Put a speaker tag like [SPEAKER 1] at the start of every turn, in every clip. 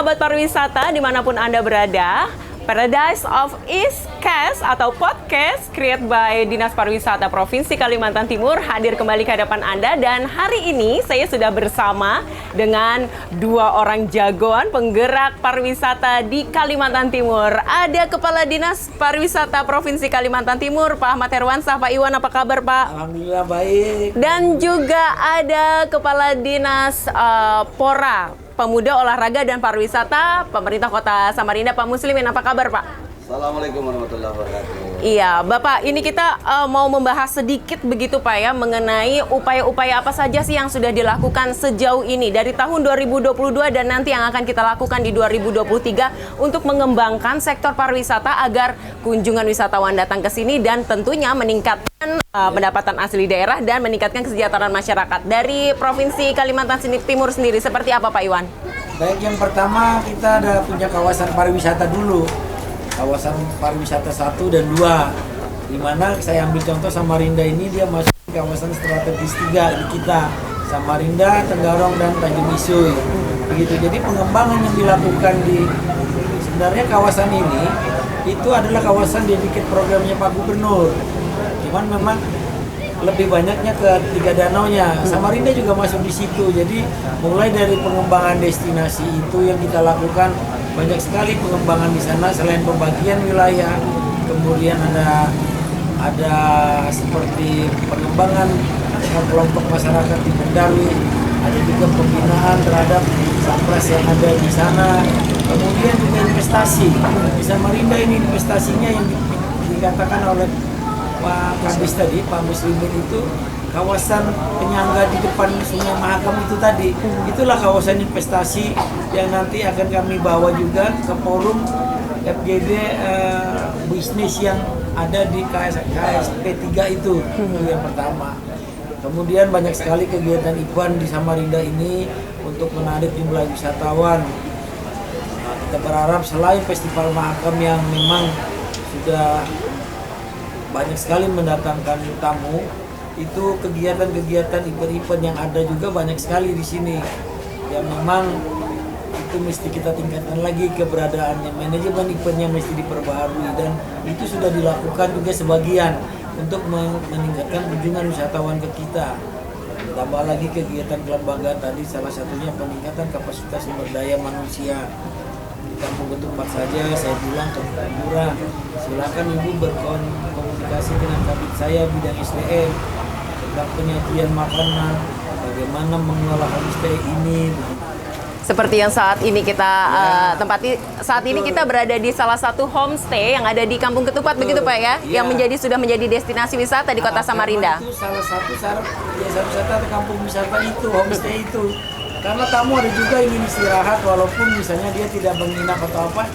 [SPEAKER 1] sahabat pariwisata dimanapun Anda berada, Paradise of East Cast atau podcast created by Dinas Pariwisata Provinsi Kalimantan Timur hadir kembali ke hadapan Anda, dan hari ini saya sudah bersama dengan dua orang jagoan penggerak pariwisata di Kalimantan Timur. Ada Kepala Dinas Pariwisata Provinsi Kalimantan Timur, Pak Ahmad Herwansyah. Pak Iwan, apa kabar Pak?
[SPEAKER 2] Alhamdulillah baik.
[SPEAKER 1] Dan juga ada Kepala Dinas Pora, Pemuda, Olahraga, dan Pariwisata Pemerintah Kota Samarinda, Pak Muslimin. Apa kabar Pak?
[SPEAKER 2] Assalamualaikum warahmatullahi wabarakatuh.
[SPEAKER 1] Iya, Bapak, ini kita mau membahas sedikit begitu Pak ya, mengenai upaya-upaya apa saja sih yang sudah dilakukan sejauh ini dari tahun 2022 dan nanti yang akan kita lakukan di 2023 untuk mengembangkan sektor pariwisata agar kunjungan wisatawan datang ke sini dan tentunya meningkatkan pendapatan asli daerah dan meningkatkan kesejahteraan masyarakat. Dari Provinsi Kalimantan Timur sendiri, seperti apa Pak Iwan?
[SPEAKER 2] Baik, yang pertama kita ada punya kawasan pariwisata dulu. Kawasan pariwisata 1 dan 2, di mana saya ambil contoh Samarinda ini dia masuk kawasan strategis 3 di kita, Samarinda, Tenggarong, dan Tanjung Isuy. Begitu. Jadi pengembangan yang dilakukan di sebenarnya kawasan ini itu adalah kawasan dedicated programnya Pak Gubernur. Cuman memang lebih banyaknya ke 3 danaunya. Samarinda juga masuk di situ. Jadi mulai dari pengembangan destinasi itu yang kita lakukan, banyak sekali pengembangan di sana selain pembagian wilayah, kemudian ada seperti pengembangan kelompok masyarakat di Bendawi, ada juga pembinaan terhadap Sampras yang ada di sana, kemudian juga investasi. Di Samarinda ini investasinya yang dikatakan oleh Pak Kadis tadi, Pak Muslimin, itu kawasan penyangga di depan Sungai Mahakam itu tadi. Itulah kawasan investasi yang nanti akan kami bawa juga ke forum FGD bisnis yang ada di KSP 3 itu yang pertama. Kemudian banyak sekali kegiatan event di Samarinda ini untuk menarik jumlah wisatawan. Kita berharap selain Festival Mahakam yang memang sudah banyak sekali mendatangkan tamu, itu kegiatan-kegiatan event-event yang ada juga banyak sekali di sini yang memang itu mesti kita tingkatkan lagi keberadaannya, manajemen eventnya mesti diperbaharui, dan itu sudah dilakukan juga sebagian untuk meningkatkan kunjungan wisatawan ke kita. Tambah lagi kegiatan kelembagaan tadi, salah satunya peningkatan kapasitas sumber daya manusia. Kampung Ketupat saja saya bilang ke Pak Lurah, silakan Ibu berkomunikasi dengan kabit saya bidang SDM tentang penyajian makanan, bagaimana mengelola homestay ini.
[SPEAKER 1] Seperti yang saat ini kita tempati, saat ini kita berada di salah satu homestay yang ada di Kampung Ketupat, begitu Pak ya, yang sudah menjadi destinasi wisata di Kota Samarinda.
[SPEAKER 2] Itu salah satu syarat desa wisata atau kampung wisata itu, homestay itu. Karena tamu ada juga ingin istirahat, walaupun misalnya dia tidak menginap atau apa,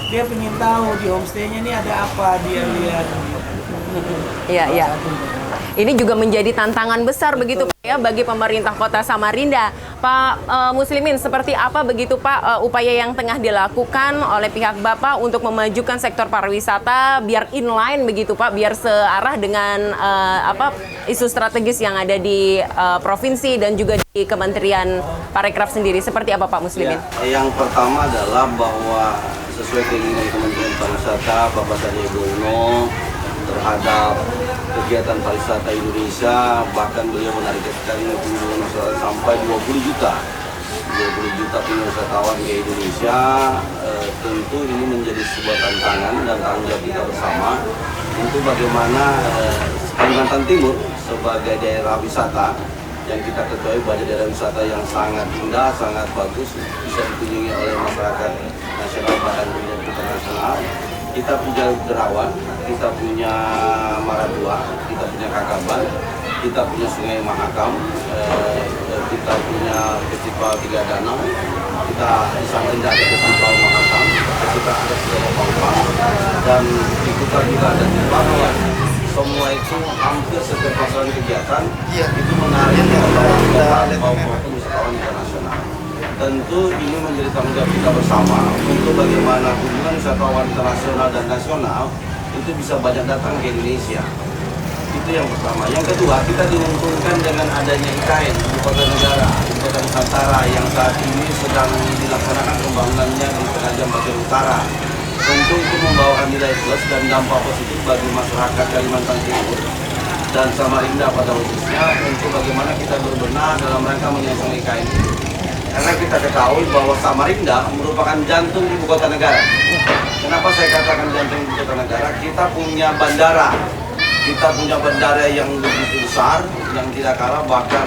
[SPEAKER 2] dia ingin tahu di homestay-nya ini ada apa, dia lihat.
[SPEAKER 1] Iya, iya. Ini juga menjadi tantangan besar begitu Pak ya bagi pemerintah Kota Samarinda. Pak Muslimin, seperti apa begitu Pak upaya yang tengah dilakukan oleh pihak Bapak untuk memajukan sektor pariwisata biar inline begitu Pak, biar searah dengan isu strategis yang ada di provinsi dan juga di Kementerian Parekraf sendiri. Seperti apa Pak Muslimin?
[SPEAKER 3] Ya, yang pertama adalah bahwa sesuai keinginan Kementerian Pariwisata Bapak Sandiaga Uno terhadap kegiatan pariwisata Indonesia, bahkan beliau menargetkan kunjungan wisatawan sampai 20 juta wisatawan ke Indonesia. Tentu ini menjadi sebuah tantangan dan tanggung jawab kita bersama untuk bagaimana Kalimantan Timur sebagai daerah wisata yang kita ketahui banyak daerah wisata yang sangat indah, sangat bagus, bisa dikunjungi oleh masyarakat nasional bahkan internasional. Kita punya Derawan, kita punya Maradua, kita punya Kakaban, kita punya Sungai Mahakam, kita punya Festival 3 Danau, kita di Samarinda ada Festival Mahakam, kita ada Festival Pampang, dan di Kuta juga ada di Papua. Semua itu hampir setiap pasaran kegiatan itu menarik lokal maupun wisatawan internasional. Tentu ini menjadi tanggung jawab kita bersama untuk bagaimana kunjungan wisatawan internasional dan nasional itu bisa banyak datang ke Indonesia. Itu yang pertama. Yang kedua, kita diuntungkan dengan adanya IKN, Ibu Kota Negara, Ibu Kota Nusantara yang saat ini sedang dilaksanakan pembangunannya di Penajam Pasir Utara. Tentu itu membawa nilai plus dan dampak positif bagi masyarakat Kalimantan Timur dan Samarinda pada khususnya untuk bagaimana kita berbenah dalam rangka menyelesaikan IKN ini. Karena kita ketahui bahwa Samarinda merupakan jantung Ibu Kota Negara. Kenapa saya katakan jantung Ibu Kota Negara? Kita punya bandara. Kita punya bandara yang begitu besar, yang tidak kalah bahkan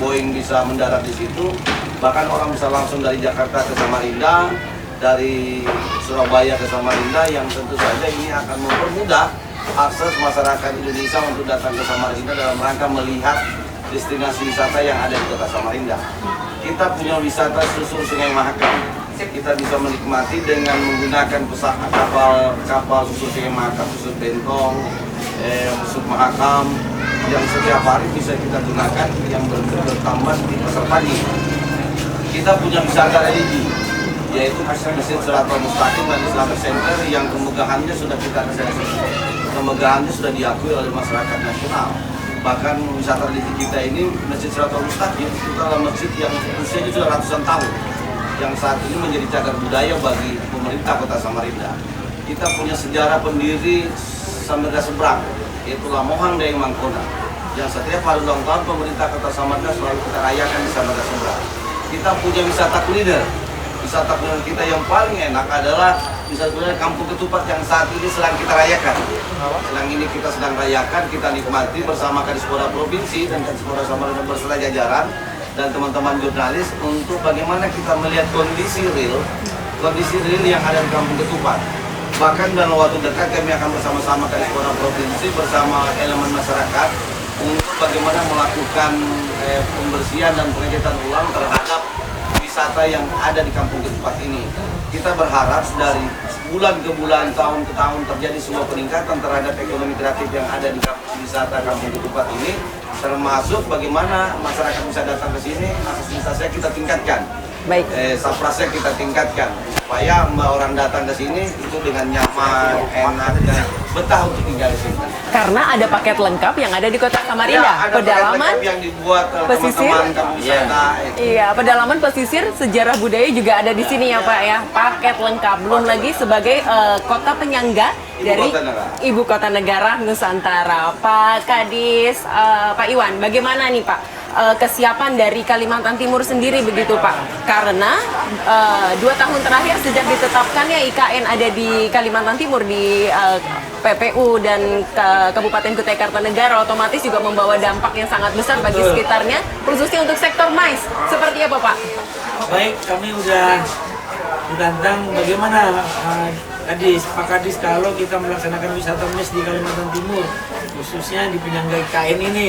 [SPEAKER 3] Boeing bisa mendarat di situ. Bahkan orang bisa langsung dari Jakarta ke Samarinda, dari Surabaya ke Samarinda, yang tentu saja ini akan mempermudah akses masyarakat Indonesia untuk datang ke Samarinda dalam rangka melihat destinasi wisata yang ada di Kota Samarinda. Kita punya wisata susur Sungai Mahakam. Kita bisa menikmati dengan menggunakan kapal susur Sungai Mahakam, susur Bentong, susur Mahakam, yang setiap hari bisa kita gunakan yang bertambah di Pasar Pagi. Kita punya wisata religi, yaitu Masjid Siratal Mustaqim dan Islamic Center yang kemegahannya sudah kita realisasi. Kemegahannya sudah diakui oleh masyarakat nasional. Bahkan wisata religi kita ini, Masjid Siratal Mustaqim, itu adalah masjid yang usianya sudah ratusan tahun, yang saat ini menjadi cagar budaya bagi pemerintah Kota Samarinda. Kita punya sejarah pendiri Samarinda Seberang, yaitu Lamohang Dayang Mangkona, yang setiap hari ulang tahun pemerintah Kota Samarinda selalu kita rayakan di Samarinda Seberang. Kita punya wisata kuliner. Wisata kuliner kita yang paling enak adalah wisata kuliner Kampung Ketupat yang saat ini sedang kita rayakan. Kita sedang rayakan, kita nikmati bersama Kadispora Provinsi dan Kadispora Samarinda beserta jajaran dan teman-teman jurnalis untuk bagaimana kita melihat kondisi real yang ada di Kampung Ketupat. Bahkan dalam waktu dekat kami akan bersama-sama Kadispora Provinsi bersama elemen masyarakat untuk bagaimana melakukan pembersihan dan pengecetan ulang terhadap wisata yang ada di Kampung Ketupat ini. Kita berharap dari bulan ke bulan, tahun ke tahun terjadi sebuah peningkatan terhadap ekonomi kreatif yang ada di wisata Kampung Ketupat ini, termasuk bagaimana masyarakat bisa datang ke sini, akses kita tingkatkan.
[SPEAKER 1] Baik.
[SPEAKER 3] Saprasnya kita tingkatkan supaya orang datang ke sini itu dengan nyaman, enak dan betah untuk tinggal di sini.
[SPEAKER 1] Karena ada paket lengkap yang ada di Kota Samarinda,
[SPEAKER 3] Ya, ada
[SPEAKER 1] pedalaman,
[SPEAKER 3] yang dibuat
[SPEAKER 1] pesisir,
[SPEAKER 3] teman-teman kampung wisata.
[SPEAKER 1] iya, pedalaman, pesisir, sejarah budaya juga ada di sini ya Pak ya, paket lengkap. Belum lagi sebagai kota penyangga dari Ibu Kota Negara Nusantara. Pak Kadis, Pak Iwan, bagaimana nih Pak kesiapan dari Kalimantan Timur sendiri begitu Pak? Karena 2 tahun terakhir sejak ditetapkannya IKN ada di Kalimantan Timur di PPU dan Kabupaten Kutai Kartanegara, otomatis juga membawa dampak yang sangat besar bagi sekitarnya, khususnya untuk sektor mais. Seperti apa Pak?
[SPEAKER 2] Baik, kami udah ditantang bagaimana Pak Kadis kalau kita melaksanakan wisata mais di Kalimantan Timur, khususnya di penyangga IKN ini.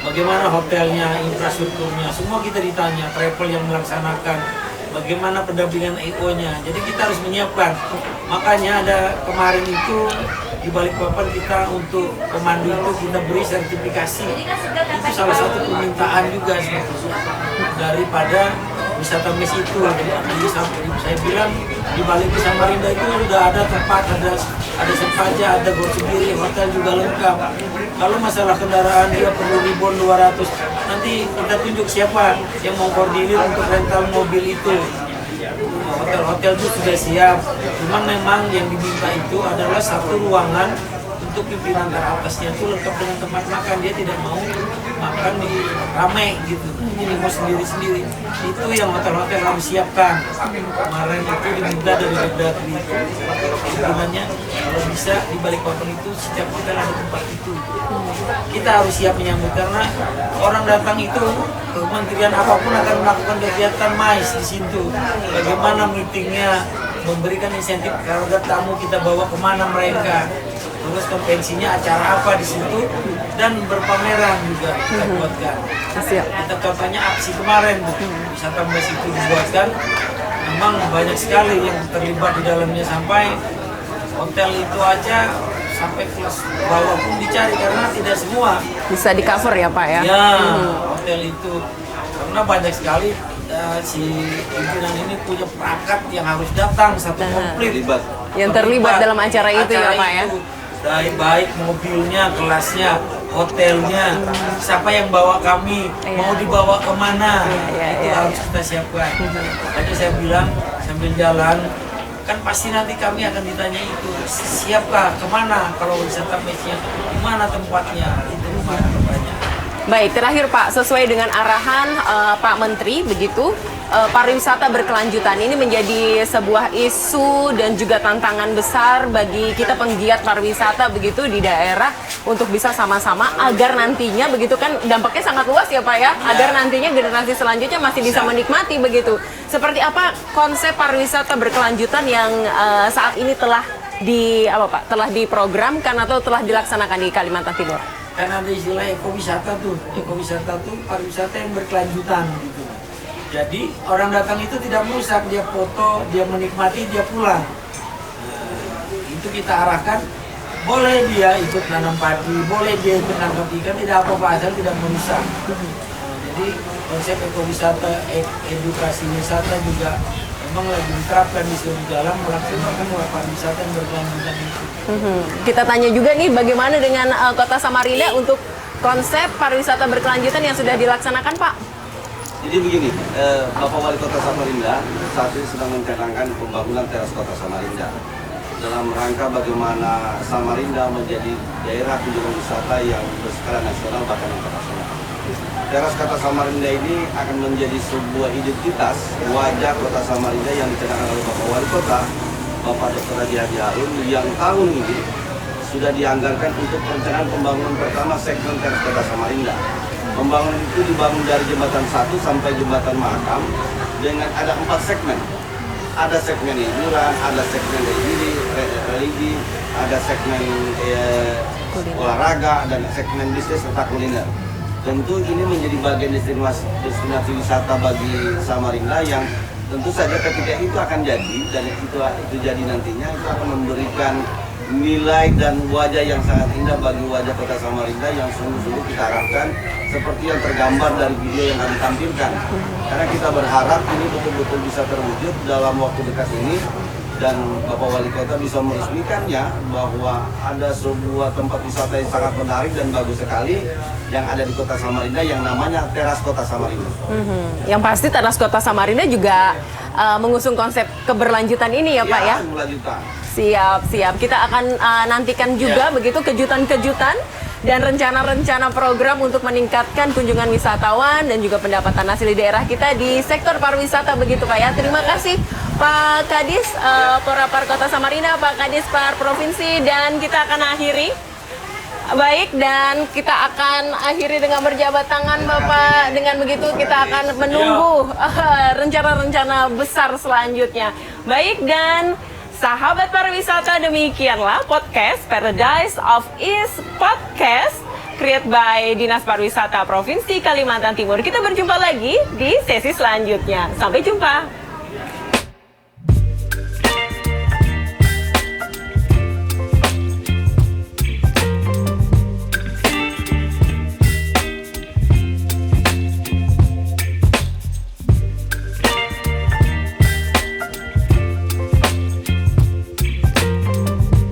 [SPEAKER 2] Bagaimana hotelnya, infrastrukturnya, semua kita ditanya, travel yang melaksanakan, bagaimana pendampingan IO-nya. Jadi kita harus menyiapkan. Makanya ada kemarin itu di Balikpapan kita untuk pemandu itu kita beri sertifikasi. Itu salah satu permintaan juga daripada wisata mes itu. Jadi saya bilang di balik di Samarinda itu sudah ada tempat, ada sepaja, ada gor sendiri, hotel juga lengkap. Kalau masalah kendaraan dia perlu ribuan 200, nanti kita tunjuk siapa yang mau koordinir untuk rental mobil itu. Hotel-hotel itu sudah siap, cuma memang yang diminta itu adalah satu ruangan untuk pimpinan teratasnya itu lengkap dengan tempat makan. Dia tidak mau makan di rame gitu, jadi mau sendiri-sendiri. Itu yang hotel-hotel harus siapkan. Kemarin itu diminta dari Dagdagri itu, sebenarnya kalau bisa di Balikpapan itu setiap hotel ada tempat itu. Kita harus siap menyambut karena orang datang itu kementerian apapun akan melakukan kegiatan mais di situ. Bagaimana meetingnya, memberikan insentif terhadap tamu kita bawa kemana mereka. Terus konvensinya acara apa di situ dan berpameran juga kita buatkan. Kita contohnya aksi kemarin wisata mes itu dibuatkan, memang banyak sekali yang terlibat di dalamnya sampai hotel itu aja sampai kelas bawah pun dicari karena tidak semua
[SPEAKER 1] bisa di cover ya Pak ya?
[SPEAKER 2] Ya, hotel itu karena banyak sekali si pimpinan ini punya perangkat yang harus datang satu komplit
[SPEAKER 1] yang terlibat dalam acara itu ya Pak ya?
[SPEAKER 2] baik mobilnya, kelasnya, hotelnya, siapa yang bawa kami, mau dibawa kemana, itu harus kita siapkan. Makanya saya bilang sambil jalan, kan pasti nanti kami akan ditanya itu, siapkah kemana, kalau wisata mesnya, dimana tempatnya, itu kemana tempatnya.
[SPEAKER 1] Baik, terakhir Pak, sesuai dengan arahan Pak Menteri, begitu, pariwisata berkelanjutan ini menjadi sebuah isu dan juga tantangan besar bagi kita penggiat pariwisata begitu di daerah untuk bisa sama-sama agar nantinya begitu kan dampaknya sangat luas ya Pak ya, agar nantinya generasi selanjutnya masih bisa menikmati begitu. Seperti apa konsep pariwisata berkelanjutan yang saat ini telah telah diprogramkan atau telah dilaksanakan di Kalimantan Timur?
[SPEAKER 2] Kan ada istilah ekowisata tuh pariwisata yang berkelanjutan gitu. Jadi orang datang itu tidak merusak, dia foto, dia menikmati, dia pulang. Itu kita arahkan, boleh dia ikut nanam padi, boleh dia ikut nangkap ikan, tidak apa-apa asal tidak merusak. Jadi konsep ekowisata, edukasi wisata juga memang lagi diterapkan di seluruh dalam melaksanakan pariwisata yang berkelanjutan itu.
[SPEAKER 1] Kita tanya juga nih bagaimana dengan Kota Samarinda untuk konsep pariwisata berkelanjutan yang sudah dilaksanakan Pak?
[SPEAKER 3] Jadi begini, Bapak Wali Kota Samarinda saat ini sedang mencanangkan pembangunan teras Kota Samarinda dalam rangka bagaimana Samarinda menjadi daerah kunjungan wisata yang berskala nasional bahkan internasional. Teras Kota Samarinda ini akan menjadi sebuah identitas wajah Kota Samarinda yang dicanangkan oleh Bapak Wali Kota, Bapak Dr. Haji Hadi Harun, yang tahun ini sudah dianggarkan untuk perencanaan pembangunan pertama segmen teras Kota Samarinda. Pembangunan itu dibangun dari jembatan 1 sampai jembatan Mahakam dengan ada 4 segmen. Ada segmen hiburan, ada segmen religi, ada segmen olahraga, dan segmen bisnis serta kuliner. Tentu ini menjadi bagian destinasi wisata bagi Samarinda yang tentu saja ketika itu akan jadi, dan itu jadi nantinya itu akan memberikan nilai dan wajah yang sangat indah bagi wajah Kota Samarinda yang sungguh-sungguh kita harapkan seperti yang tergambar dari video yang kami tampilkan. Karena kita berharap ini betul-betul bisa terwujud dalam waktu dekat ini, dan Bapak Wali Kota bisa meresmikannya bahwa ada sebuah tempat wisata yang sangat menarik dan bagus sekali yang ada di Kota Samarinda yang namanya Teras Kota Samarinda.
[SPEAKER 1] Yang pasti Teras Kota Samarinda juga mengusung konsep keberlanjutan ini ya Pak ya?
[SPEAKER 3] Keberlanjutan.
[SPEAKER 1] Siap. Kita akan nantikan juga begitu kejutan-kejutan dan rencana-rencana program untuk meningkatkan kunjungan wisatawan dan juga pendapatan asli daerah kita di sektor pariwisata begitu Pak ya. Terima kasih Pak Kadis Porapar Kota Samarinda, Pak Kadis Par Provinsi, dan kita akan akhiri. Baik, dan kita akan akhiri dengan berjabat tangan Bapak. Dengan begitu kita akan menunggu rencana-rencana besar selanjutnya. Baik, dan sahabat pariwisata, demikianlah podcast Paradise of East Podcast created by Dinas Pariwisata Provinsi Kalimantan Timur. Kita berjumpa lagi di sesi selanjutnya. Sampai jumpa.